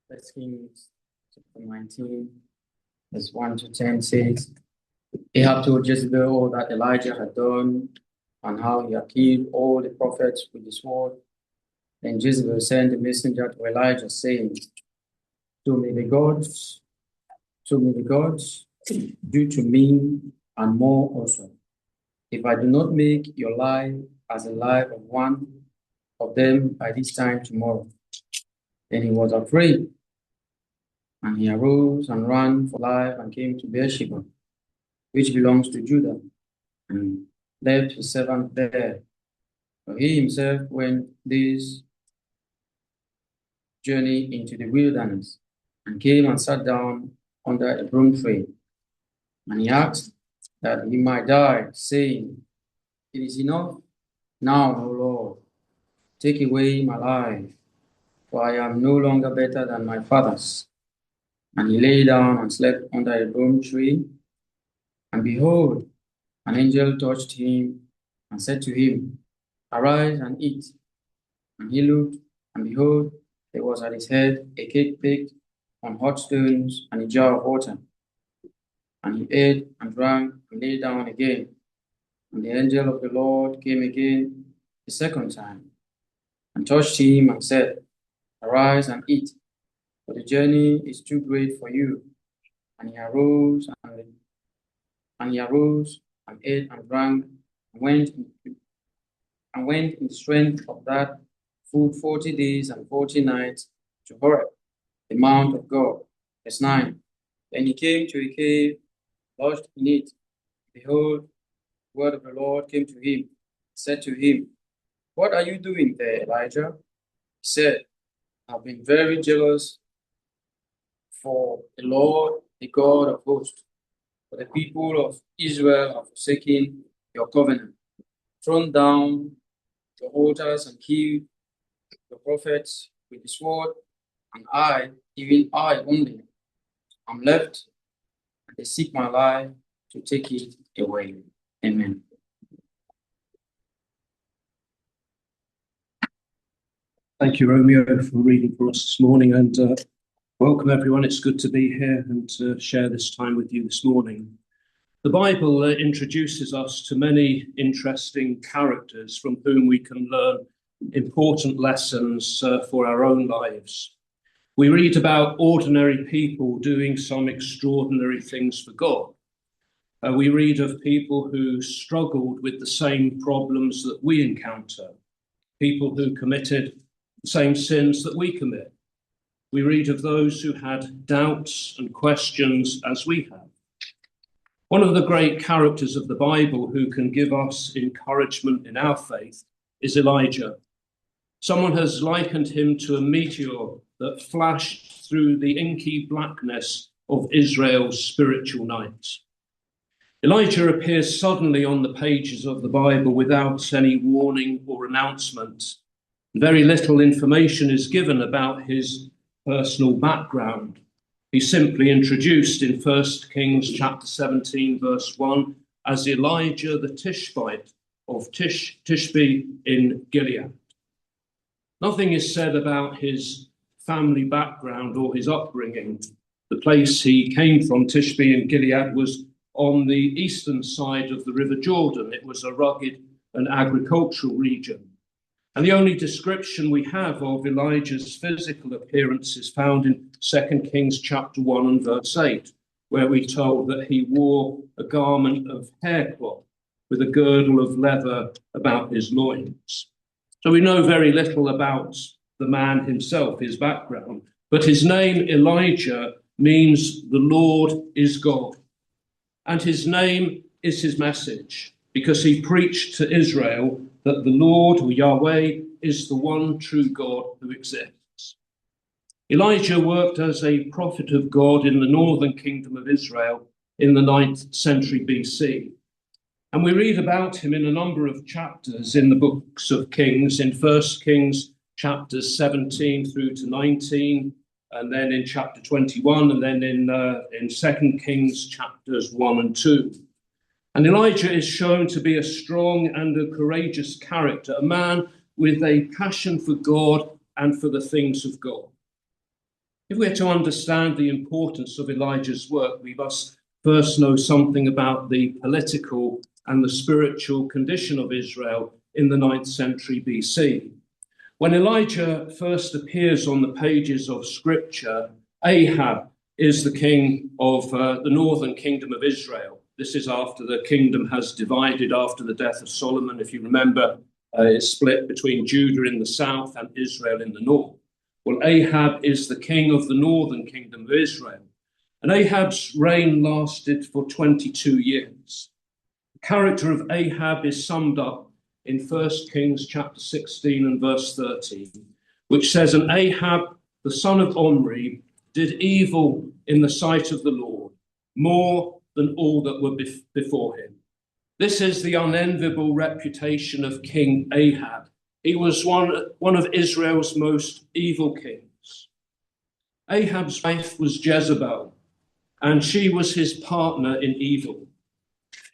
First Kings chapter 19, verse 1 to 10 says, Ahab told Jezebel all that Elijah had done and how he had killed all the prophets with the sword. Then Jezebel sent a messenger to Elijah, saying, "So may the gods do to me and more also, if I do not make your life as the life of one of them by this time tomorrow." Then he was afraid, and he arose and ran for life and came to Beersheba, which belongs to Judah, and left his servant there. But he himself went this journey into the wilderness, and came and sat down under a broom tree. And he asked that he might die, saying, "It is enough now, O Lord, take away my life, for I am no longer better than my fathers." And he lay down and slept under a broom tree. And behold, an angel touched him and said to him, "Arise and eat." And he looked, and behold, there was at his head a cake baked on hot stones and a jar of water. And he ate and drank and lay down again. And the angel of the Lord came again the second time and touched him and said, "Arise and eat, for the journey is too great for you." And he arose and ate and drank and went in the strength of that food 40 days and 40 nights to Horeb, the mount of God. Verse 9. Then he came to a cave, lodged in it. Behold, the word of the Lord came to him, said to him, "What are you doing there, Elijah?" He said, "I've been very jealous for the Lord, the God of hosts. For the people of Israel have forsaken your covenant, thrown down your altars, and killed your prophets with the sword, and I, even I only, am left, and they seek my life to take it away." Amen. Thank you, Romeo, for reading for us this morning, and welcome everyone. It's good to be here and to share this time with you this morning. The Bible introduces us to many interesting characters from whom we can learn important lessons for our own lives. We read about ordinary people doing some extraordinary things for God. We read of people who struggled with the same problems that we encounter, people who committed the same sins that we commit. We read of those who had doubts and questions as we have. One of the great characters of the Bible who can give us encouragement in our faith is Elijah. Someone has likened him to a meteor that flashed through the inky blackness of Israel's spiritual night. Elijah appears suddenly on the pages of the Bible without any warning or announcement. Very little information is given about his personal background. He's simply introduced in 1 Kings chapter 17, verse 1, as Elijah the Tishbite of Tishbe in Gilead. Nothing is said about his family background or his upbringing. The place he came from, Tishbe in Gilead, was on the eastern side of the River Jordan. It was a rugged and agricultural region. And the only description we have of Elijah's physical appearance is found in 2 Kings chapter 1 and verse 8, where we're told that he wore a garment of haircloth with a girdle of leather about his loins. So we know very little about the man himself, his background, but his name Elijah means the Lord is God. And his name is his message, because he preached to Israel that the Lord, or Yahweh, is the one true God who exists. Elijah worked as a prophet of God in the northern kingdom of Israel in the 9th century BC. And we read about him in a number of chapters in the books of Kings, in 1 Kings chapters 17 through to 19, and then in chapter 21, and then in 2 Kings chapters 1 and 2. And Elijah is shown to be a strong and a courageous character, a man with a passion for God and for the things of God. If we're to understand the importance of Elijah's work, we must first know something about the political and the spiritual condition of Israel in the 9th century BC. When Elijah first appears on the pages of Scripture, Ahab is the king of the northern kingdom of Israel. This is after the kingdom has divided after the death of Solomon. If you remember, it's split between Judah in the south and Israel in the north. Well, Ahab is the king of the northern kingdom of Israel. And Ahab's reign lasted for 22 years. The character of Ahab is summed up in 1 Kings chapter 16 and verse 13, which says, "And Ahab, the son of Omri, did evil in the sight of the Lord, more than all that were before him." This is the unenviable reputation of King Ahab. He was one of Israel's most evil kings. Ahab's wife was Jezebel, and she was his partner in evil.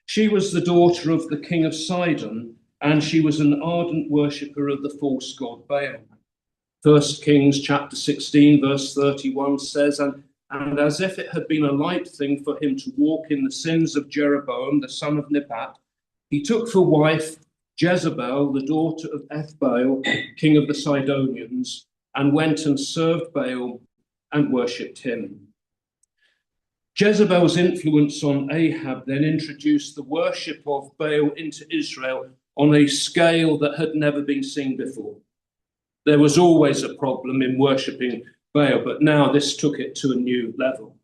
She was the daughter of the king of Sidon, and she was an ardent worshipper of the false god Baal. 1 Kings chapter 16, verse 31 says, and as if it had been a light thing for him to walk in the sins of Jeroboam, the son of Nebat, he took for wife Jezebel, the daughter of Ethbaal, king of the Sidonians, and went and served Baal and worshipped him. Jezebel's influence on Ahab then introduced the worship of Baal into Israel on a scale that had never been seen before. There was always a problem in worshipping Baal, but now this took it to a new level.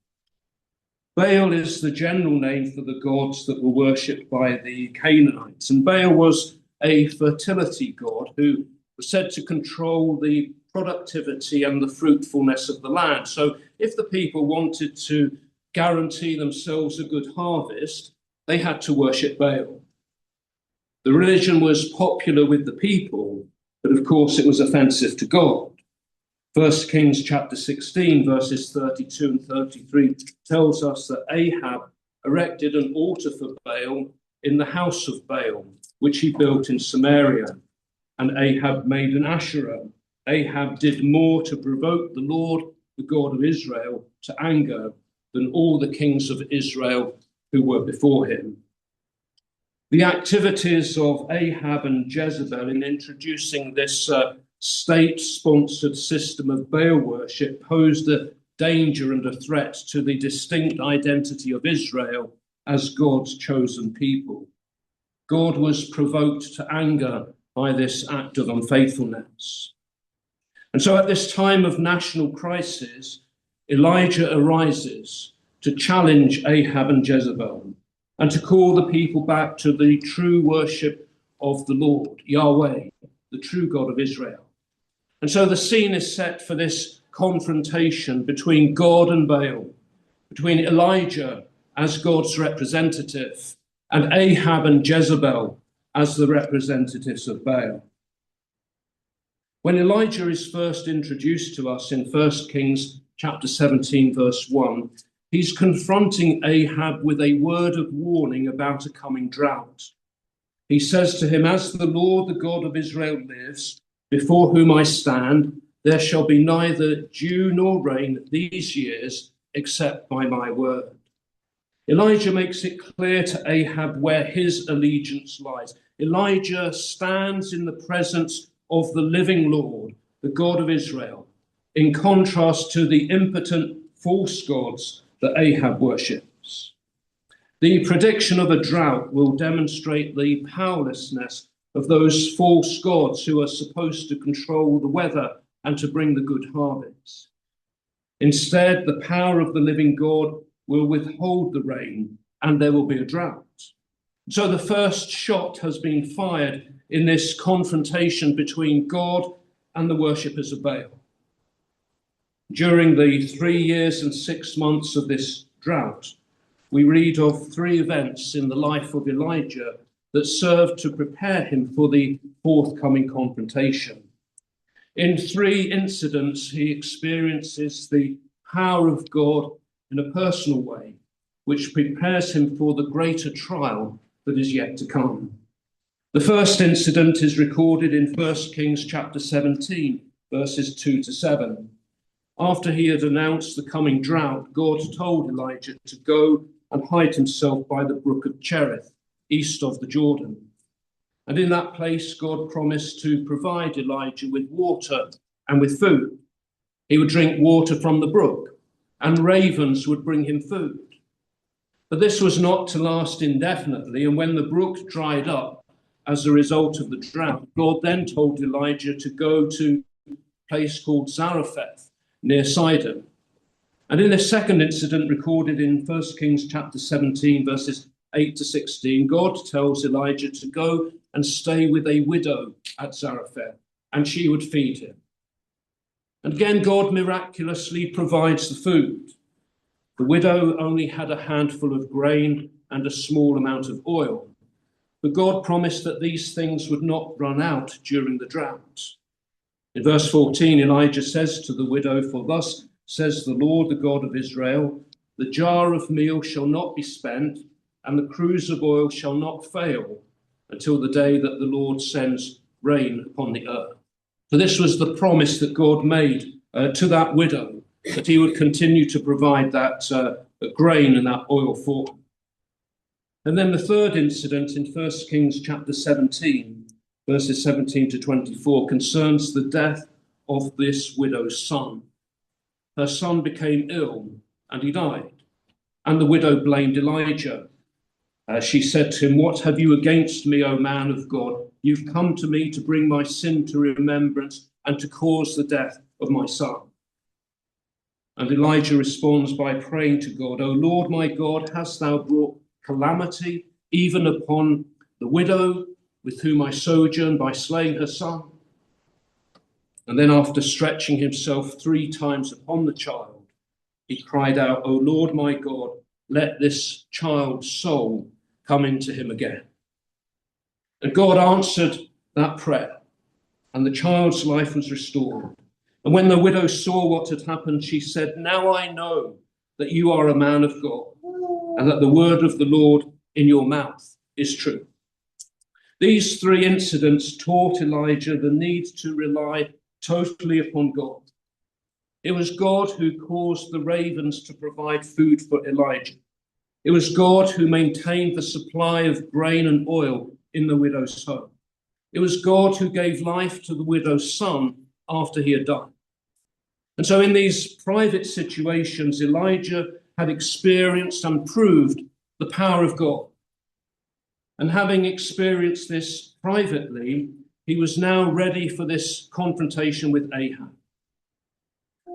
Baal is the general name for the gods that were worshipped by the Canaanites, and Baal was a fertility god who was said to control the productivity and the fruitfulness of the land. So if the people wanted to guarantee themselves a good harvest, they had to worship Baal. The religion was popular with the people, but of course it was offensive to God. 1 Kings chapter 16, verses 32 and 33 tells us that Ahab erected an altar for Baal in the house of Baal, which he built in Samaria. And Ahab made an Asherah. Ahab did more to provoke the Lord, the God of Israel, to anger than all the kings of Israel who were before him. The activities of Ahab and Jezebel in introducing this state-sponsored system of Baal worship posed a danger and a threat to the distinct identity of Israel as God's chosen people. God was provoked to anger by this act of unfaithfulness. And so at this time of national crisis, Elijah arises to challenge Ahab and Jezebel and to call the people back to the true worship of the Lord, Yahweh, the true God of Israel. And so the scene is set for this confrontation between God and Baal, between Elijah as God's representative and Ahab and Jezebel as the representatives of Baal. When Elijah is first introduced to us in 1 Kings chapter 17, verse 1, he's confronting Ahab with a word of warning about a coming drought. He says to him, "As the Lord, the God of Israel, lives, before whom I stand, there shall be neither dew nor rain these years except by my word." Elijah makes it clear to Ahab where his allegiance lies. Elijah stands in the presence of the living Lord, the God of Israel, in contrast to the impotent false gods that Ahab worships. The prediction of a drought will demonstrate the powerlessness of those false gods who are supposed to control the weather and to bring the good harvest. Instead, the power of the living God will withhold the rain and there will be a drought. So the first shot has been fired in this confrontation between God and the worshippers of Baal. During the 3 years and 6 months of this drought, we read of 3 events in the life of Elijah that served to prepare him for the forthcoming confrontation. In 3 incidents, he experiences the power of God in a personal way, which prepares him for the greater trial that is yet to come. The first incident is recorded in 1 Kings chapter 17, verses 2 to 7. After he had announced the coming drought, God told Elijah to go and hide himself by the brook of Cherith, east of the Jordan. And in that place, God promised to provide Elijah with water and with food. He would drink water from the brook, and ravens would bring him food. But this was not to last indefinitely, and when the brook dried up as a result of the drought, God then told Elijah to go to a place called Zarephath, near Sidon. And in this second incident recorded in 1 Kings chapter 17, verses 8 to 16, God tells Elijah to go and stay with a widow at Zarephath, and she would feed him. And again, God miraculously provides the food. The widow only had a handful of grain and a small amount of oil, but God promised that these things would not run out during the drought. In verse 14, Elijah says to the widow, "For thus says the Lord, the God of Israel, the jar of meal shall not be spent, and the cruse of oil shall not fail, until the day that the Lord sends rain upon the earth." So this was the promise that God made to that widow, that he would continue to provide that grain and that oil for her. And then the third incident in 1 Kings chapter 17, verses 17 to 24, concerns the death of this widow's son. Her son became ill and he died, and the widow blamed Elijah. She said to him, "What have you against me, O man of God? You've come to me to bring my sin to remembrance and to cause the death of my son." And Elijah responds by praying to God, "O Lord my God, hast thou brought calamity even upon the widow with whom I sojourn by slaying her son?" And then after stretching himself 3 times upon the child, he cried out, "O Lord my God, let this child's soul come into him again." And God answered that prayer, and the child's life was restored. And when the widow saw what had happened, she said, "Now I know that you are a man of God, and that the word of the Lord in your mouth is true." These 3 incidents taught Elijah the need to rely totally upon God. It was God who caused the ravens to provide food for Elijah. It was God who maintained the supply of grain and oil in the widow's home. It was God who gave life to the widow's son after he had died. And so in these private situations, Elijah had experienced and proved the power of God. And having experienced this privately, he was now ready for this confrontation with Ahab.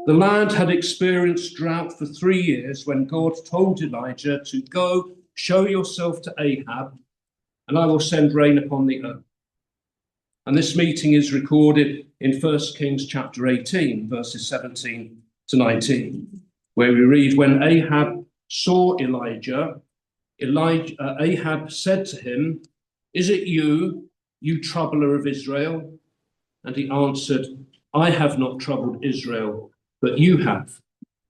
The land had experienced drought for 3 years when God told Elijah to go show yourself to Ahab, and I will send rain upon the earth. And this meeting is recorded in 1 Kings chapter 18, verses 17 to 19, where we read, "When Ahab saw Elijah, Ahab said to him, 'Is it you, you troubler of Israel?' And he answered, 'I have not troubled Israel, but you have,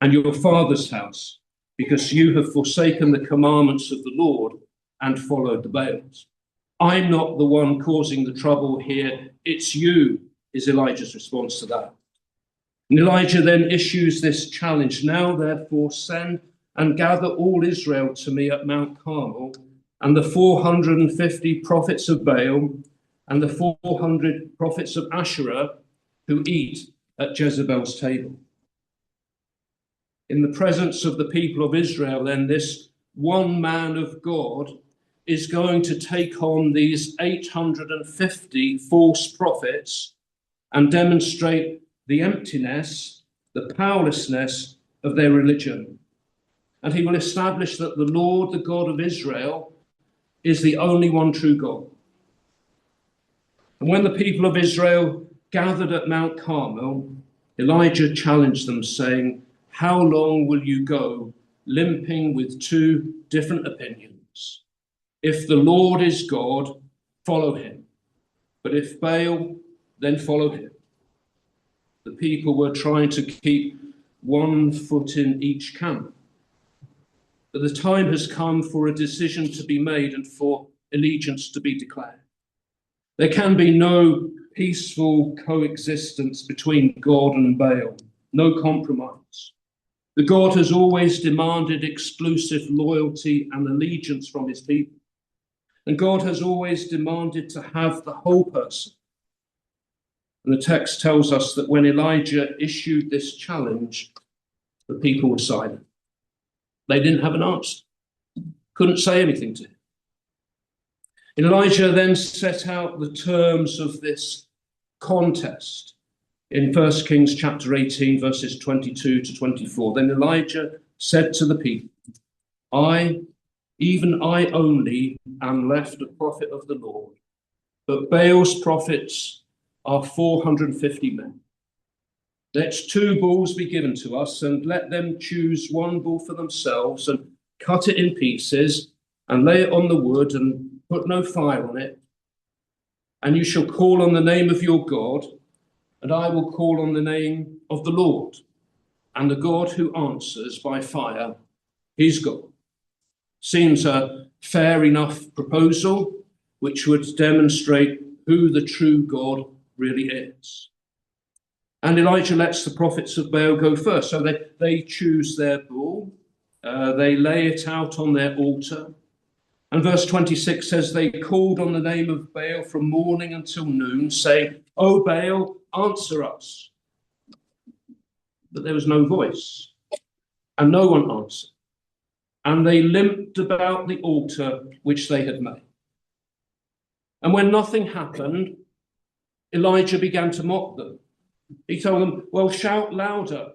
and your father's house, because you have forsaken the commandments of the Lord and followed the Baals. I'm not the one causing the trouble here, it's you,' is Elijah's response to that. And Elijah then issues this challenge, 'Now therefore send and gather all Israel to me at Mount Carmel, and the 450 prophets of Baal and the 400 prophets of Asherah who eat at Jezebel's table.'" In the presence of the people of Israel, then, this one man of God is going to take on these 850 false prophets and demonstrate the emptiness, the powerlessness of their religion. And he will establish that the Lord, the God of Israel, is the only one true God. And when the people of Israel gathered at Mount Carmel, Elijah challenged them, saying, "How long will you go limping with 2 different opinions? If the Lord is God, follow him. But if Baal, then follow him." The people were trying to keep one foot in each camp. But the time has come for a decision to be made and for allegiance to be declared. There can be no peaceful coexistence between God and Baal. no compromise. The God has always demanded exclusive loyalty and allegiance from his people. And God has always demanded to have the whole person. And the text tells us that when Elijah issued this challenge, the people were silent. They didn't have an answer, couldn't say anything to him. Elijah then set out the terms of this contest in 1 Kings chapter 18, verses 22 to 24. Then Elijah said to the people, even I only am left a prophet of the Lord, but Baal's prophets are 450 men. Let 2 bulls be given to us, and let them choose 1 bull for themselves, and cut it in pieces, and lay it on the wood, and put no fire on it. And you shall call on the name of your God, and I will call on the name of the Lord. And the God who answers by fire is God. Seems a fair enough proposal, which would demonstrate who the true God really is. And Elijah lets the prophets of Baal go first. So they choose their bull. They lay it out on their altar. And verse 26 says, they called on the name of Baal from morning until noon, saying, O Baal, answer us. But there was no voice, and no one answered. And they limped about the altar which they had made. And when nothing happened, Elijah began to mock them. He told them, well, shout louder.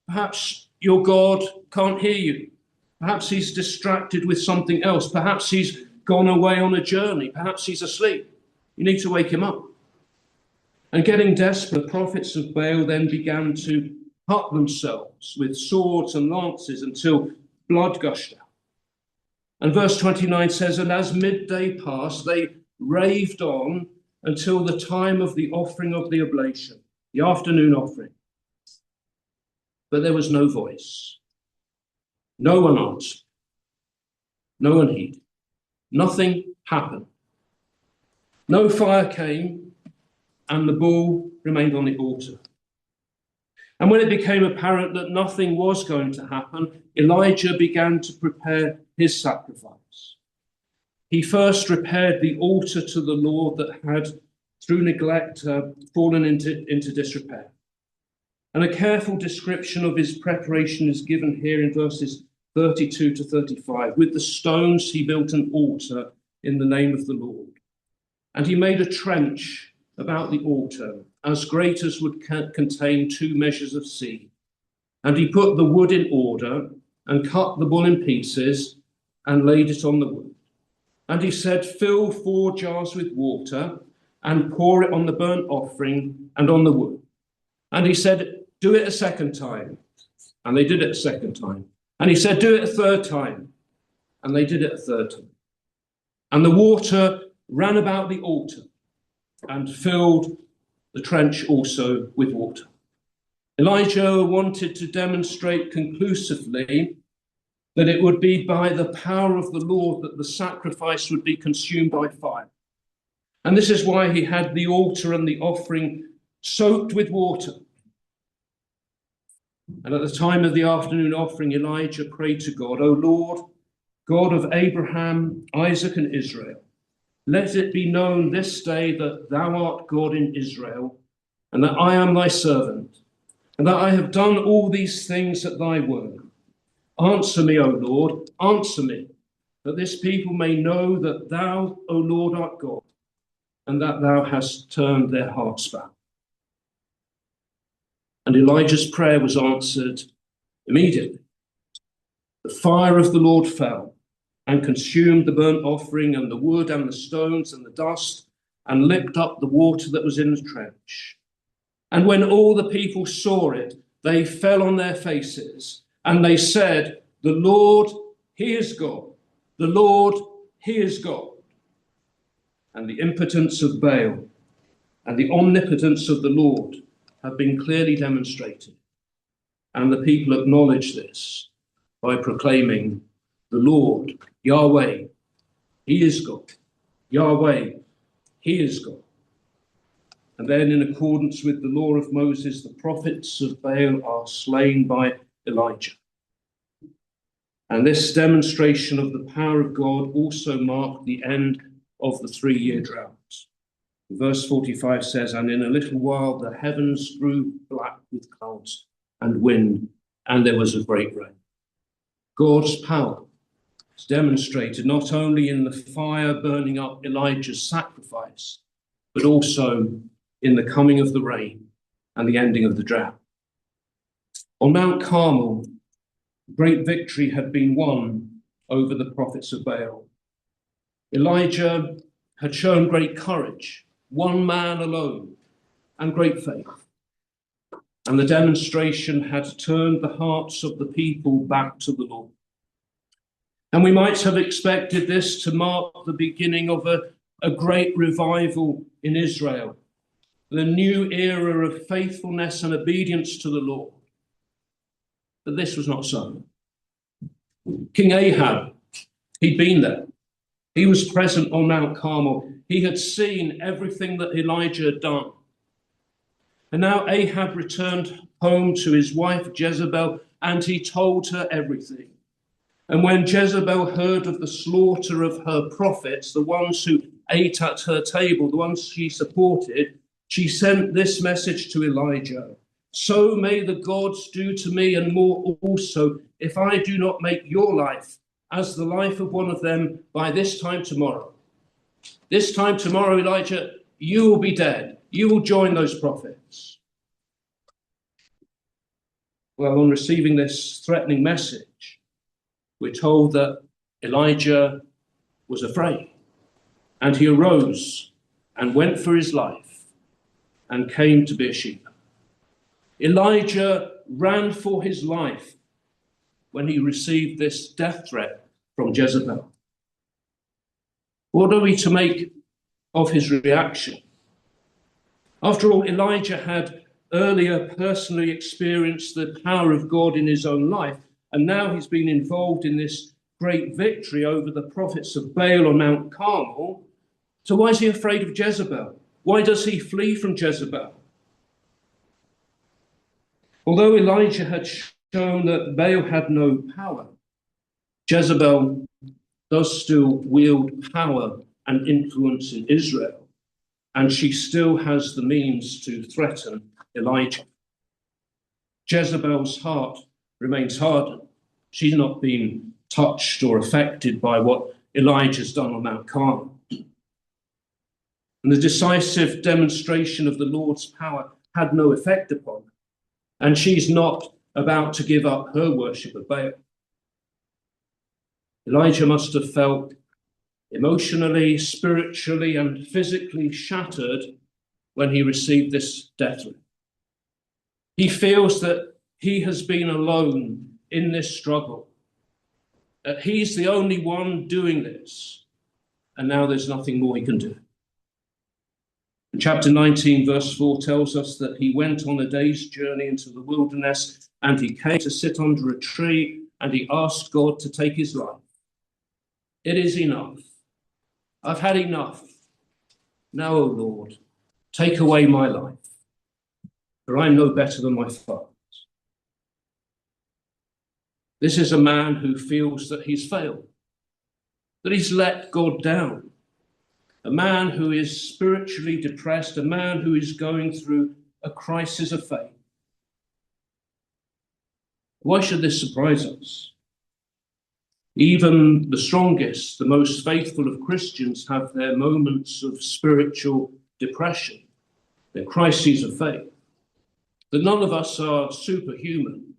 Perhaps your God can't hear you. Perhaps he's distracted with something else. Perhaps he's gone away on a journey. Perhaps he's asleep. You need to wake him up. And getting desperate, the prophets of Baal then began to cut themselves with swords and lances until blood gushed out. And verse 29 says, and as midday passed, they raved on until the time of the offering of the oblation, the afternoon offering. But there was no voice. No one answered. No one heeded. Nothing happened. No fire came, and the bull remained on the altar. And when it became apparent that nothing was going to happen, Elijah began to prepare his sacrifice. He first repaired the altar to the Lord that had, through neglect, fallen into disrepair. And a careful description of his preparation is given here in verses 32 to 35. With the stones he built an altar in the name of the Lord. And he made a trench about the altar, as great as would contain 2 measures of seed. And he put the wood in order, and cut the bull in pieces, and laid it on the wood. And he said, fill 4 jars with water, and pour it on the burnt offering and on the wood. And he said, do it a second time. And they did it a second time. And he said, do it a third time. And they did it a third time. And the water ran about the altar and filled the trench also with water. Elijah wanted to demonstrate conclusively that it would be by the power of the Lord that the sacrifice would be consumed by fire. And this is why he had the altar and the offering soaked with water. And at the time of the afternoon offering, Elijah prayed to God, O Lord, God of Abraham, Isaac, and Israel, let it be known this day that thou art God in Israel, and that I am thy servant, and that I have done all these things at thy word. Answer me, O Lord, answer me, that this people may know that thou, O Lord, art God, and that thou hast turned their hearts back. And Elijah's prayer was answered immediately. The fire of the Lord fell and consumed the burnt offering and the wood and the stones and the dust, and licked up the water that was in the trench. And when all the people saw it, they fell on their faces, and they said, the Lord, he is God. The Lord, he is God. And the impotence of Baal and the omnipotence of the Lord have been clearly demonstrated. And the people acknowledge this by proclaiming, the Lord, Yahweh, he is God. Yahweh, he is God. And then, in accordance with the law of Moses, the prophets of Baal are slain by Elijah. And this demonstration of the power of God also marked the end of the 3-year drought. Verse 45 says, and in a little while the heavens grew black with clouds and wind, and there was a great rain. God's power is demonstrated not only in the fire burning up Elijah's sacrifice, but also in the coming of the rain and the ending of the drought. On Mount Carmel, great victory had been won over the prophets of Baal. Elijah had shown great courage, one man alone, and great faith. And the demonstration had turned the hearts of the people back to the Lord. And we might have expected this to mark the beginning of a great revival in Israel, the new era of faithfulness and obedience to the Lord. But this was not so. King Ahab, he'd been there. He was present on Mount Carmel. He had seen everything that Elijah had done. And now Ahab returned home to his wife Jezebel, and he told her everything. And when Jezebel heard of the slaughter of her prophets, the ones who ate at her table, the ones she supported, she sent this message to Elijah: so may the gods do to me and more also, if I do not make your life as the life of one of them by this time tomorrow. This time tomorrow, Elijah, you will be dead. You will join those prophets. Well, on receiving this threatening message, we're told that Elijah was afraid, and he arose and went for his life and came to Beersheba. Elijah ran for his life when he received this death threat from Jezebel. What are we to make of his reaction? After all, Elijah had earlier personally experienced the power of God in his own life, and now he's been involved in this great victory over the prophets of Baal on Mount Carmel. So why is he afraid of Jezebel? Why does he flee from Jezebel? Although Elijah had shown that Baal had no power, Jezebel does still wield power and influence in Israel, and she still has the means to threaten Elijah. Jezebel's heart remains hardened. She's not been touched or affected by what Elijah's done on Mount Carmel. And the decisive demonstration of the Lord's power had no effect upon her, and she's not about to give up her worship of Baal. Elijah must have felt emotionally, spiritually, and physically shattered when he received this death threat. He feels that he has been alone in this struggle, that he's the only one doing this, and now there's nothing more he can do. And chapter 19, verse 4 tells us that he went on a day's journey into the wilderness, and he came to sit under a tree, and he asked God to take his life. It is enough. I've had enough. Now, O Lord, take away my life, for I'm no better than my fathers. This is a man who feels that he's failed, that he's let God down, a man who is spiritually depressed, a man who is going through a crisis of faith. Why should this surprise us? Even the strongest, the most faithful of Christians have their moments of spiritual depression, their crises of faith. That none of us are superhuman,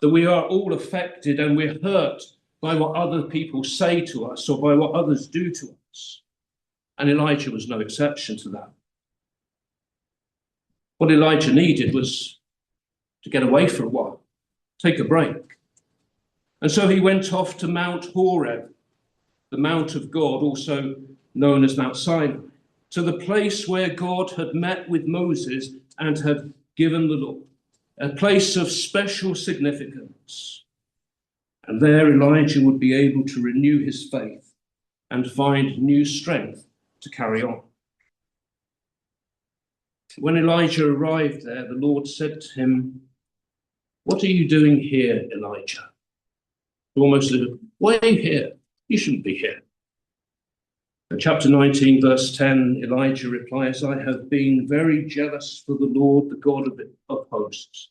that we are all affected and we're hurt by what other people say to us or by what others do to us. And Elijah was no exception to that. What Elijah needed was to get away for a while, take a break. And so he went off to Mount Horeb, the Mount of God, also known as Mount Sinai, to the place where God had met with Moses and had given the law, a place of special significance. And there Elijah would be able to renew his faith and find new strength to carry on. When Elijah arrived there, the Lord said to him, "What are you doing here, Elijah?" Almost, "Why are you here? You shouldn't be here." In chapter 19, verse 10, Elijah replies, "I have been very jealous for the Lord, the God of hosts.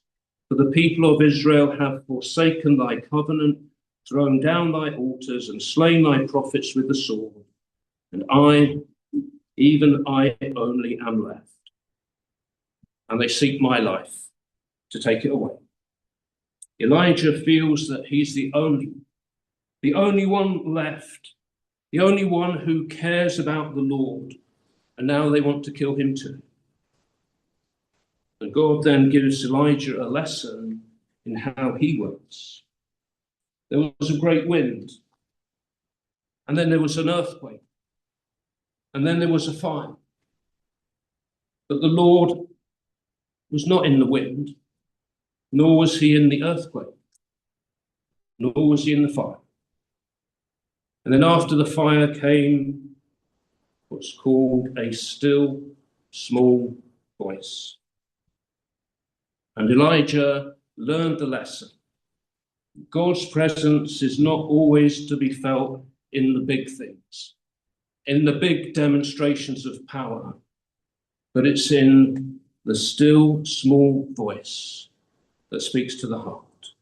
For the people of Israel have forsaken thy covenant, thrown down thy altars, and slain thy prophets with the sword. And I, even I only am left. And they seek my life to take it away." Elijah feels that he's the only one left, the only one who cares about the Lord, and now they want to kill him too. And God then gives Elijah a lesson in how he works. There was a great wind, and then there was an earthquake, and then there was a fire. But the Lord was not in the wind, nor was he in the earthquake, nor was he in the fire. And then after the fire came what's called a still, small voice. And Elijah learned the lesson. God's presence is not always to be felt in the big things, in the big demonstrations of power, but it's in the still, small voice that speaks to the heart.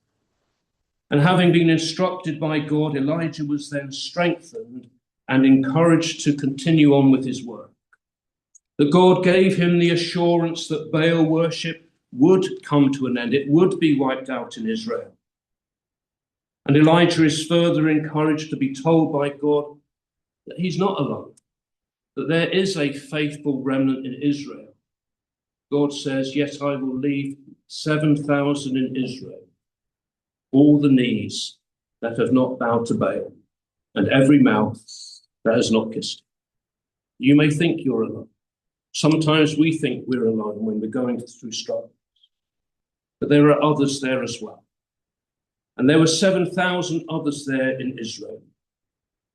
And having been instructed by God, Elijah was then strengthened and encouraged to continue on with his work. That God gave him the assurance that Baal worship would come to an end. It would be wiped out in Israel. And Elijah is further encouraged to be told by God that he's not alone, that there is a faithful remnant in Israel. God says, "Yet I will leave 7,000 in Israel, all the knees that have not bowed to Baal, and every mouth that has not kissed him." You may think you're alone. Sometimes we think we're alone when we're going through struggles, but there are others there as well. And there were 7,000 others there in Israel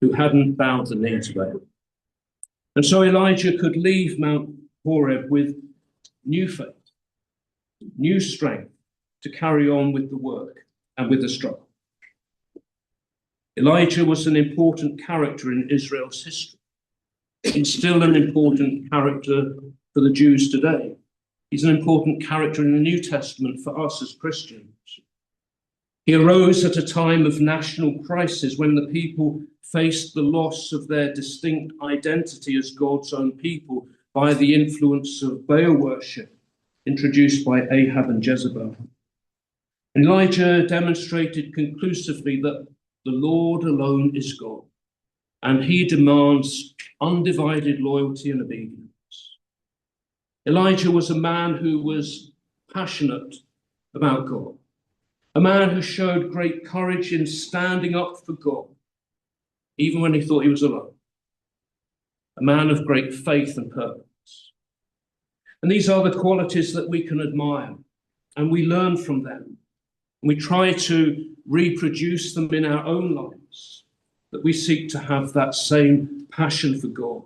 who hadn't bowed the knee to Baal. And so Elijah could leave Mount Horeb with new faith, new strength to carry on with the work and with the struggle. Elijah was an important character in Israel's history. He's still an important character for the Jews today. He's an important character in the New Testament for us as Christians. He arose at a time of national crisis when the people faced the loss of their distinct identity as God's own people by the influence of Baal worship introduced by Ahab and Jezebel. Elijah demonstrated conclusively that the Lord alone is God, and he demands undivided loyalty and obedience. Elijah was a man who was passionate about God, a man who showed great courage in standing up for God, even when he thought he was alone, a man of great faith and purpose. And these are the qualities that we can admire, and we learn from them. We try to reproduce them in our own lives, that we seek to have that same passion for God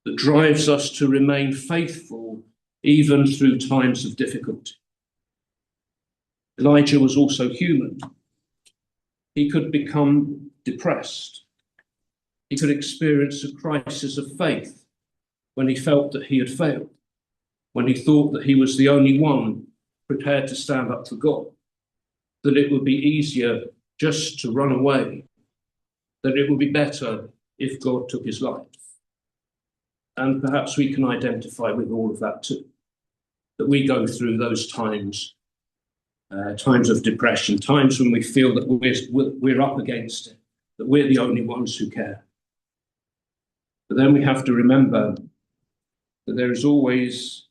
that drives us to remain faithful even through times of difficulty. Elijah was also human. He could become depressed. He could experience a crisis of faith when he felt that he had failed, when he thought that he was the only one prepared to stand up for God, that it would be easier just to run away, that it would be better if God took his life. And perhaps we can identify with all of that too, that we go through those times of depression, times when we feel that we're up against it, that we're the only ones who care. But then we have to remember that there is always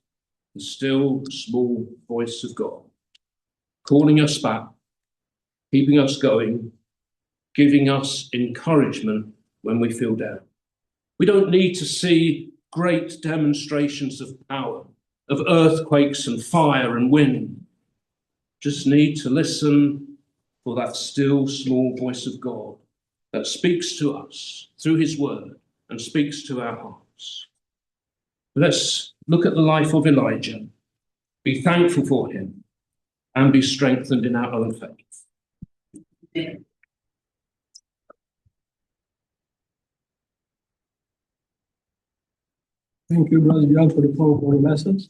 the still, small voice of God, calling us back, keeping us going, giving us encouragement when we feel down. We don't need to see great demonstrations of power, of earthquakes and fire and wind. Just need to listen for that still, small voice of God that speaks to us through his word and speaks to our hearts. Let's look at the life of Elijah, be thankful for him, and be strengthened in our own faith. Thank you, Brother John, for the powerful message.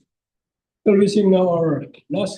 We're receiving now our last